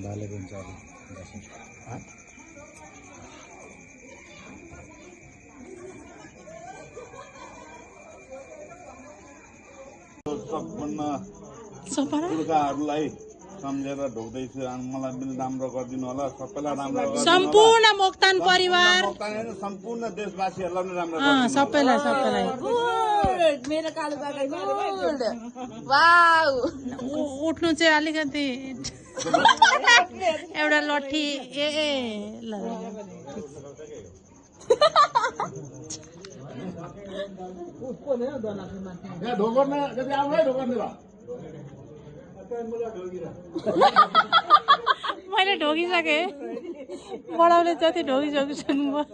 बाले हुन्छ पुर्खाहरूलाई सम्झेर ढोक्दैछु अनि मलाई पनि राम्रो गरिदिनु होला सबैलाई राम्रो सम्पूर्ण मोक्तान परिवार सम्पूर्ण देशवासीहरूलाई पनि राम्रो सबैलाई मेरो कालो वाउ उठ्नु चाहिँ अलिकति एउटा लट्ठी ल मैले ढोकिसकेँ बडाउले जति ढोकिसक्नु भयो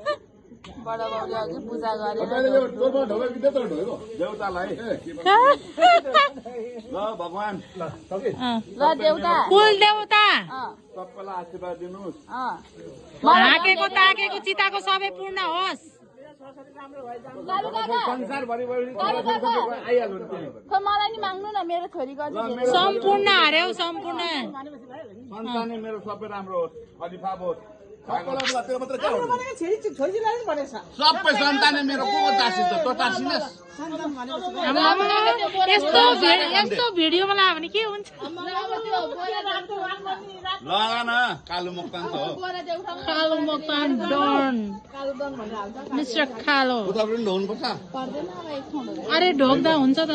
बडा बाउले अघि पूजा गरेर भगवान ल देउता कुल देउता सबैलाई आशीर्वाद दिनुहोस् हाँकेको ताकेको चिताको सबै पूर्ण होस् मलाई नि माग्नु न मेरो छोरीको सम्पूर्ण हार्यौ सम्पूर्ण सन्तानै मेरो सबै राम्रो होस् खलिफा होस् सबै सन्तानै मेरो को टाँसी त तँ टाँसिनस् यस्तो भिडियोमा लाग्यो भने के हुन्छ लगा न कालो मोक्तान त हो कालो मोक्तान डन मिस्टर कालो उता पनि ढोग्नुपर्छ अरे ढोक्दा हुन्छ त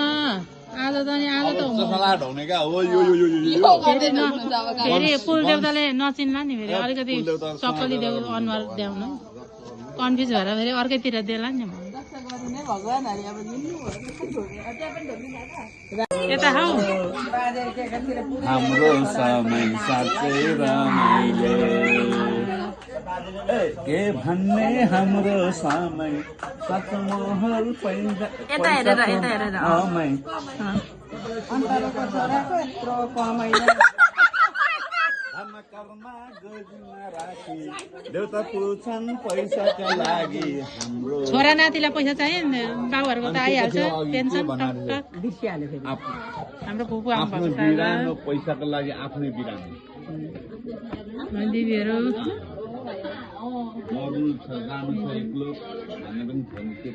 आज त नि आज त ढोग्ने क्या हो यो फेरि कुल देउताले नचिन्ला नि फेरि अलिकति सक्कली देउ अनुहार देउन कन्फ्युज भएर फेरि अर्कैतिर देला नि यता हौ हाम्रो समय साँच्चै रमाइलो के भन्ने हाम्रो समय सात महल यता हेरेर देउता पुछन् पैसाका लागि हाम्रो छोरा नातिलाई पैसा चाहियो नि बाबुहरूको त आइहाल्छ पेन्सन हाम्रो फुपू आमा बिरानो पैसाको लागि आफ्नै बिरानो दिदीहरू मर्नु छ जानु छ एक्लो भन्ने पनि छैन के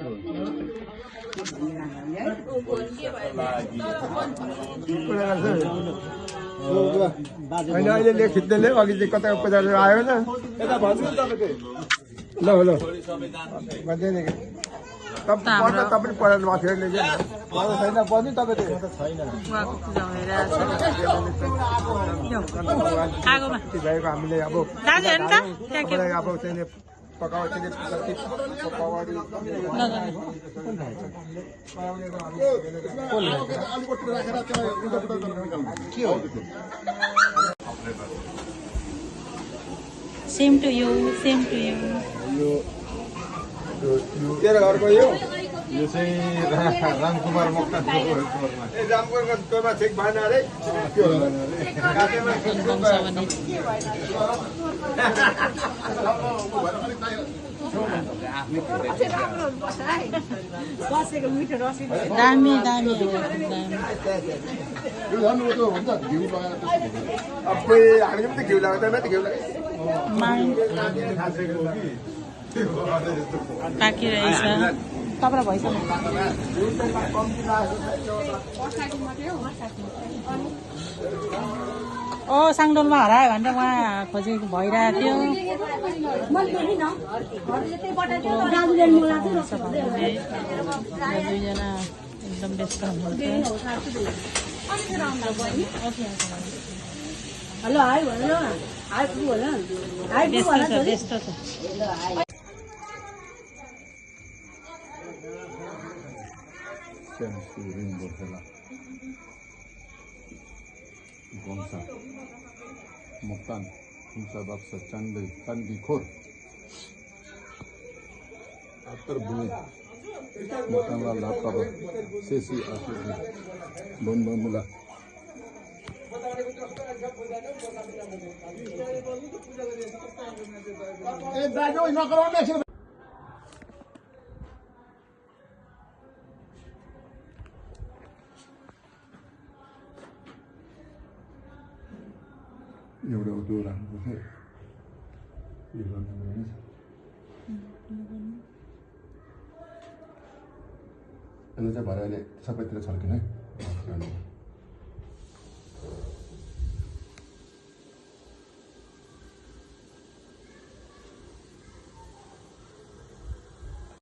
होइन अहिले खिच्दैले अघि चाहिँ कता पैसा आयो न यता भन्छु नि तपाईँको ल भन्दै नि तपाईँ पढाउनु भएको थियो छैन बन्यो तपाईँको भएको हामीले अब अब चाहिँ पकाउ चाहिँ पकौडी सेम टु यू तेरो घरको यो चाहिँ रामकुमार मोक्तानको रामकुमारमा ठिक भएन अरे दामी हामीले पनि घिउ लगाउँदैन घिउ बाँकी रहेछ तपाईँलाई भइसक्यो ओ साङडोलमा हरायो भनेर उहाँ खोजी भइरहेको थियो दुईजना एकदम व्यस्त हुनुहुन्छ व्यस्त छ मोक्तान हिंसा बक्स चान्दीखोर उत्तर भूमि मोक्तानलाल लापकावा शेषी आशीष बनबमुला ए दाजु नगराउनु एकछिन एउटा त्यो राख्नुपर्छ यो गर्नुपर्ने यसले चाहिँ भरे अहिले सबैतिर छर्किने